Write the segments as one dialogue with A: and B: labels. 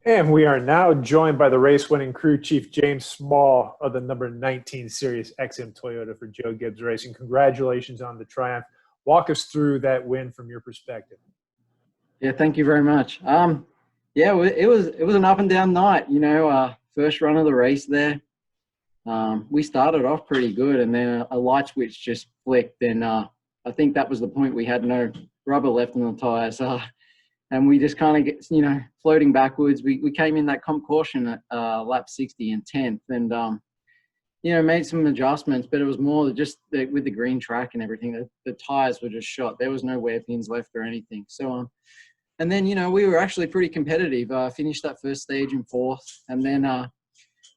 A: And we are now joined by the race-winning crew chief, James Small of the number 19 Series XM Toyota for Joe Gibbs Racing. Congratulations on the triumph. Walk us through that win from your perspective.
B: Yeah, thank you very much. Yeah, it was an up and down night. First run of the race there. We started off pretty good, and then a light switch just flicked, and I think that was the point we had no rubber left in the tires. And we just kind of get, floating backwards. We came in that comp caution at lap 60 and 10th, and made some adjustments, but it was more just with the green track and everything. The tires were just shot. There was no wear pins left or anything. So and then we were actually pretty competitive. Finished that first stage in fourth, and then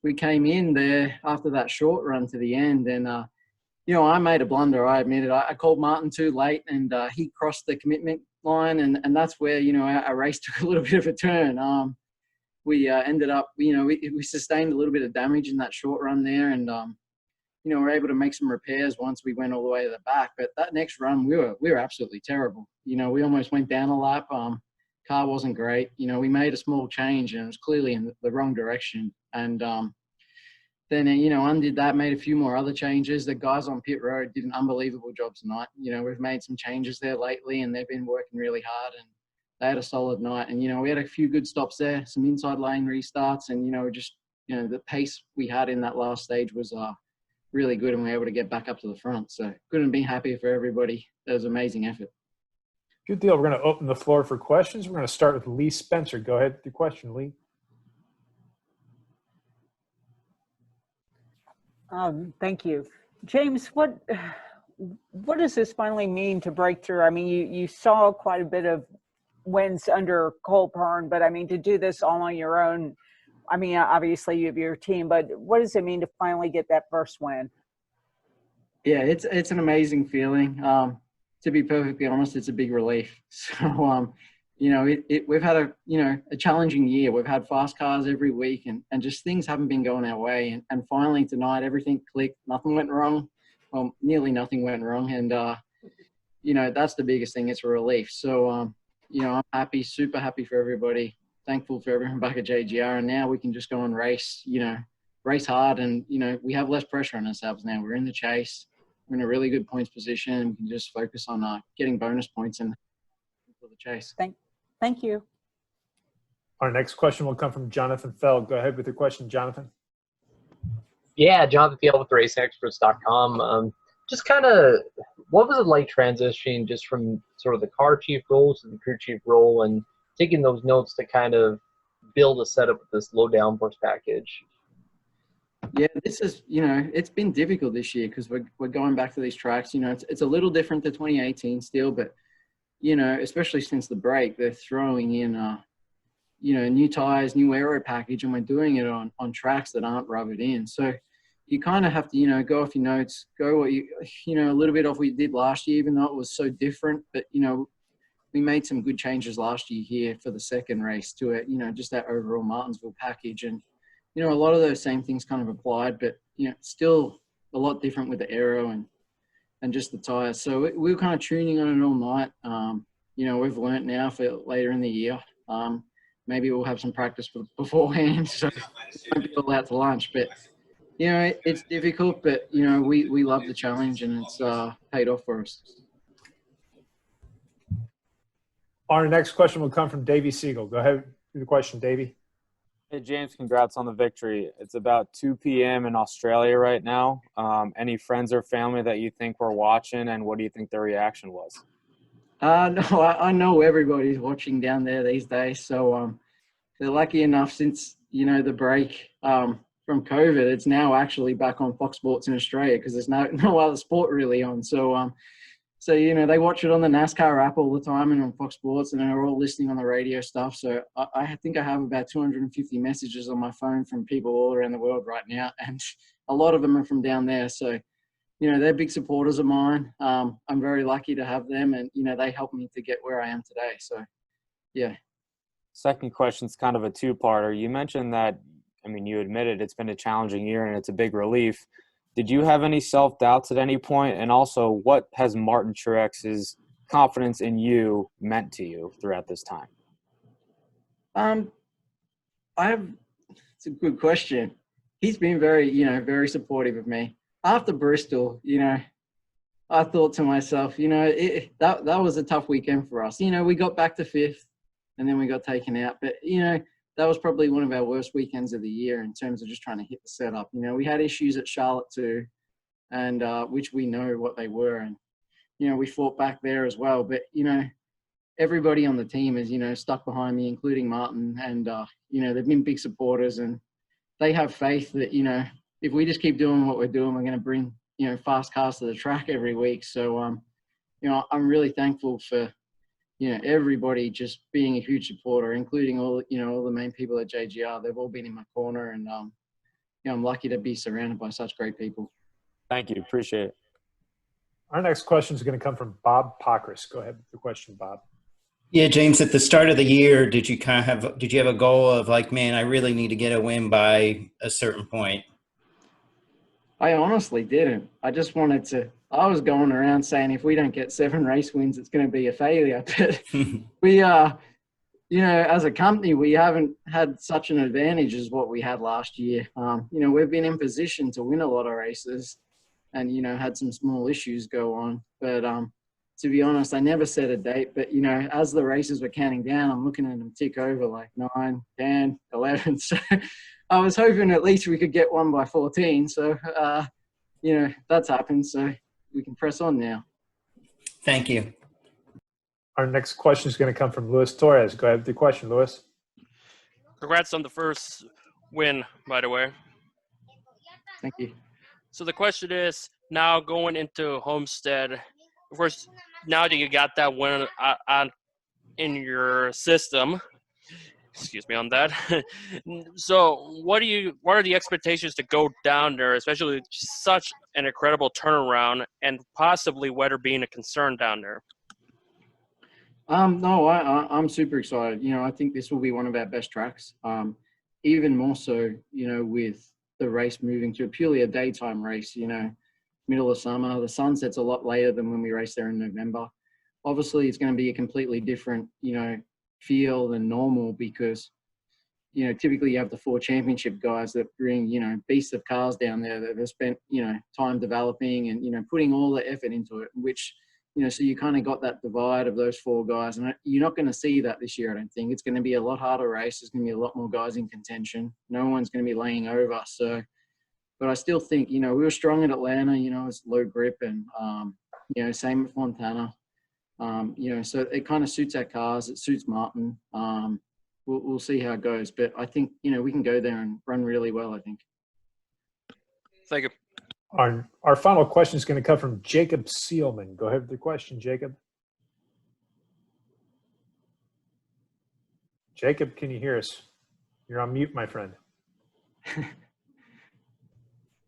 B: we came in there after that short run to the end, and I made a blunder. I admit it. I called Martin too late, and he crossed the commitment line, and that's where our race took a little bit of a turn. We ended up, we sustained a little bit of damage in that short run there, and we were able to make some repairs once we went all the way to the back. But that next run, we were absolutely terrible. We almost went down a lap. Car wasn't great. We made a small change, and it was clearly in the wrong direction. And then, undid that, made a few more other changes. The guys on pit road did an unbelievable job tonight. We've made some changes there lately, and they've been working really hard, and they had a solid night. And, we had a few good stops there, some inside lane restarts, and, the pace we had in that last stage was really good, and we were able to get back up to the front. So couldn't be happier for everybody. That was an amazing effort.
A: Good deal. We're going to open the floor for questions. We're going to start with Lee Spencer. Go ahead with your question, Lee.
C: Thank you. James, what does this finally mean to break through? I mean, you saw quite a bit of wins under Cole Pearn, but I mean, to do this all on your own, I mean, obviously you have your team, but what does it mean to finally get that first win?
B: Yeah, it's an amazing feeling. To be perfectly honest, it's a big relief. So, we've had a challenging year. We've had fast cars every week, and just things haven't been going our way. And finally tonight, everything clicked. Nothing went wrong. Well, nearly nothing went wrong. And, that's the biggest thing. It's a relief. So, I'm happy, super happy for everybody. Thankful for everyone back at JGR. And now we can just go and race hard. And, we have less pressure on ourselves now. We're in the chase. We're in a really good points position, and we can just focus on getting bonus points and for the chase.
C: Thank you.
A: Our next question will come from Jonathan Feld. Go ahead with your question, Jonathan.
D: Yeah, Jonathan Feld with RacingExperts.com. Just kind of, what was it like transitioning just from sort of the car chief role to the crew chief role, and taking those notes to kind of build a setup with this low downforce package?
B: Yeah, this is, it's been difficult this year because we're going back to these tracks. It's a little different to 2018 still, but, especially since the break, they're throwing in, new tires, new aero package, and we're doing it on tracks that aren't rubbered in. So you kind of have to, go off your notes, go what a little bit off what you did last year, even though it was so different. But, we made some good changes last year here for the second race to it, just that overall Martinsville package. And, a lot of those same things kind of applied, but, still a lot different with the aero and just the tires. So we were kind of tuning on it all night. We've learnt now for later in the year. Maybe we'll have some practice beforehand, so we won't be all out to lunch. But, it's difficult, but, we love the challenge, and it's paid off for us.
A: Our next question will come from Davey Siegel. Go ahead with the question, Davey.
E: Hey, James, congrats on the victory. It's about 2 p.m. in Australia right now. Any friends or family that you think were watching, and what do you think their reaction was?
B: No, I know everybody's watching down there these days. So they're lucky enough since, the break from COVID, it's now actually back on Fox Sports in Australia because there's no other sport really on. So, they watch it on the NASCAR app all the time and on Fox Sports, and they're all listening on the radio stuff. So I think I have about 250 messages on my phone from people all around the world right now, and a lot of them are from down there. So, they're big supporters of mine. I'm very lucky to have them, and, they helped me to get where I am today. So, yeah.
E: Second question is kind of a two-parter. You mentioned that, you admitted it's been a challenging year and it's a big relief. Did you have any self-doubts at any point? And also, what has Martin Truex's confidence in you meant to you throughout this time?
B: It's a good question. He's been very, very supportive of me. After Bristol, I thought to myself, that was a tough weekend for us. We got back to 5th and then we got taken out. But, that was probably one of our worst weekends of the year in terms of just trying to hit the setup. We had issues at Charlotte too, and which we know what they were. And, we fought back there as well. But, everybody on the team is, stuck behind me, including Martin. And, they've been big supporters, and they have faith that, if we just keep doing what we're doing, we're going to bring, fast cars to the track every week. So, I'm really thankful for, everybody just being a huge supporter, including all the main people at JGR. They've all been in my corner, and, I'm lucky to be surrounded by such great people.
E: Thank you. Appreciate it.
A: Our next question is going to come from Bob Pockris. Go ahead with your question, Bob.
F: Yeah, James, at the start of the year, did you have a goal of like, man, I really need to get a win by a certain point?
B: I honestly didn't. I just wanted to. I was going around saying if we don't get 7 race wins, it's going to be a failure. But we as a company, we haven't had such an advantage as what we had last year. We've been in position to win a lot of races and, had some small issues go on. But to be honest, I never set a date. But, as the races were counting down, I'm looking at them tick over like 9, 10, 11. So I was hoping at least we could get one by 14. So, that's happened. So we can press on now.
F: Thank you.
A: Our next question is going to come from Luis Torres. Go ahead with the question, Luis.
G: Congrats on the first win, by the way.
B: Thank you.
G: So the question is, now going into Homestead, of course, now that you got that win in your system, excuse me on that. So what are the expectations to go down there, especially such an incredible turnaround and possibly weather being a concern down there?
B: No, I'm super excited. I think this will be one of our best tracks. Even more so, with the race moving to purely a daytime race, middle of summer. The sun sets a lot later than when we race there in November. Obviously, it's going to be a completely different, feel than normal because, typically you have the 4 championship guys that bring, beasts of cars down there that have spent, time developing and, putting all the effort into it, which, so you kind of got that divide of those 4 guys. And you're not going to see that this year, I don't think. It's going to be a lot harder race. There's going to be a lot more guys in contention. No one's going to be laying over. So, but I still think, we were strong at Atlanta, it's low grip and, same with Montana. So it kind of suits our cars. It suits Martin. We'll see how it goes. But I think, we can go there and run really well, I think.
G: Thank you.
A: Our final question is going to come from Jacob Seelman. Go ahead with the question, Jacob. Jacob, can you hear us? You're on mute, my friend.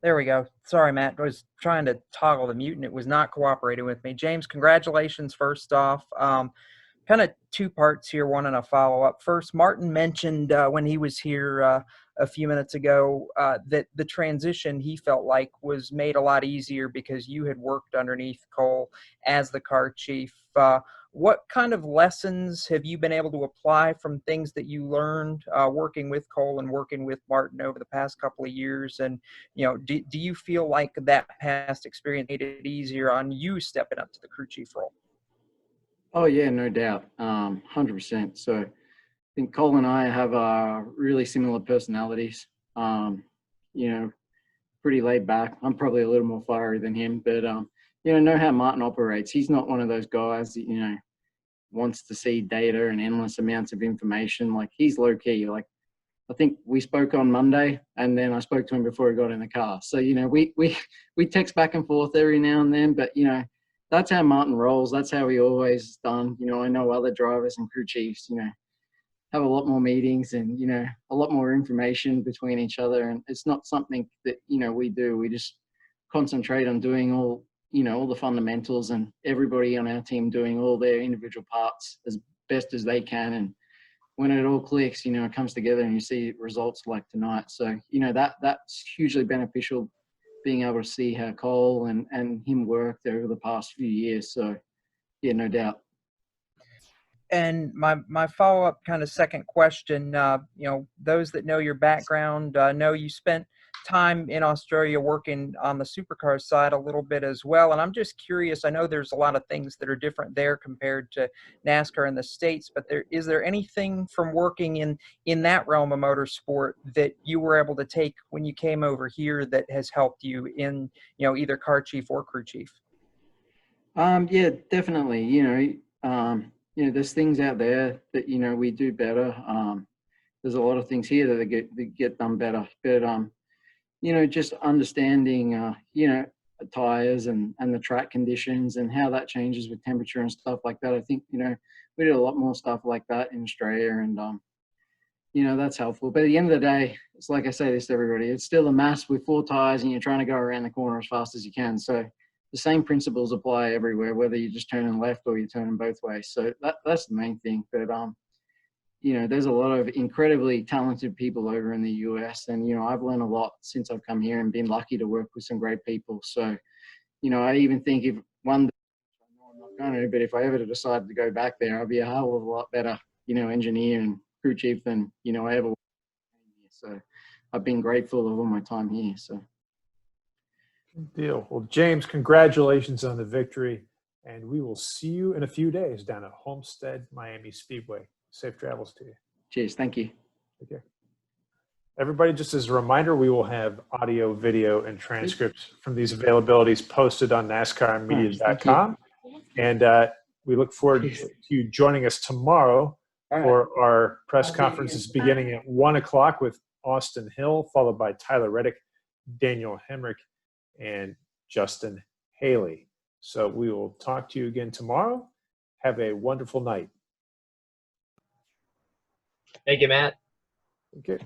H: There we go. Sorry, Matt. I was trying to toggle the mute and it was not cooperating with me. James, congratulations first off. Kind of 2 parts here, one and a follow-up. First, Martin mentioned when he was here a few minutes ago that the transition he felt like was made a lot easier because you had worked underneath Cole as the car chief. What kind of lessons have you been able to apply from things that you learned working with Cole and working with Martin over the past couple of years? And, do you feel like that past experience made it easier on you stepping up to the crew chief role?
B: Oh, yeah, no doubt. 100%. So I think Cole and I have really similar personalities, pretty laid back. I'm probably a little more fiery than him, but, know how Martin operates. He's not one of those guys that, wants to see data and endless amounts of information. Like, he's low key. Like, I think we spoke on Monday and then I spoke to him before he got in the car. So, we text back and forth every now and then, but, that's how Martin rolls. That's how he always done. I know other drivers and crew chiefs, have a lot more meetings and, a lot more information between each other. And it's not something that, we do. We just concentrate on doing all the fundamentals and everybody on our team doing all their individual parts as best as they can. And when it all clicks, it comes together and you see results like tonight. So, that's hugely beneficial, being able to see how Cole and him worked over the past few years. So, yeah, no doubt.
H: And my follow-up kind of second question, those that know your background know you spent time in Australia working on the supercar side a little bit as well. And I'm just curious, I know there's a lot of things that are different there compared to NASCAR in the States, but is there anything from working in that realm of motorsport that you were able to take when you came over here that has helped you in, either car chief or crew chief?
B: Yeah, definitely. There's things out there that, we do better. There's a lot of things here that get done better. But, just understanding, tires and the track conditions and how that changes with temperature and stuff like that. I think, we did a lot more stuff like that in Australia, and, that's helpful. But at the end of the day, it's like I say this to everybody, it's still a mass with 4 tires and you're trying to go around the corner as fast as you can. So the same principles apply everywhere, whether you're just turning left or you're turning both ways. So that's the main thing. But, there's a lot of incredibly talented people over in the US. And, I've learned a lot since I've come here and been lucky to work with some great people. So, I even think if one day, I'm not going to, but if I ever decided to go back there, I'll be a hell of a lot better, engineer and crew chief than, I ever was. So I've been grateful of all my time here. So.
A: Good deal. Well, James, congratulations on the victory. And we will see you in a few days down at Homestead Miami Speedway. Safe travels to you.
B: Cheers. Thank you.
A: Okay. Everybody, just as a reminder, we will have audio, video, and transcripts from these availabilities posted on NASCARmedia.com. And we look forward to you joining us tomorrow for our press conferences beginning at 1 o'clock with Austin Hill, followed by Tyler Reddick, Daniel Hemrick, and Justin Haley. So we will talk to you again tomorrow. Have a wonderful night.
D: Thank you, Matt.
A: Okay.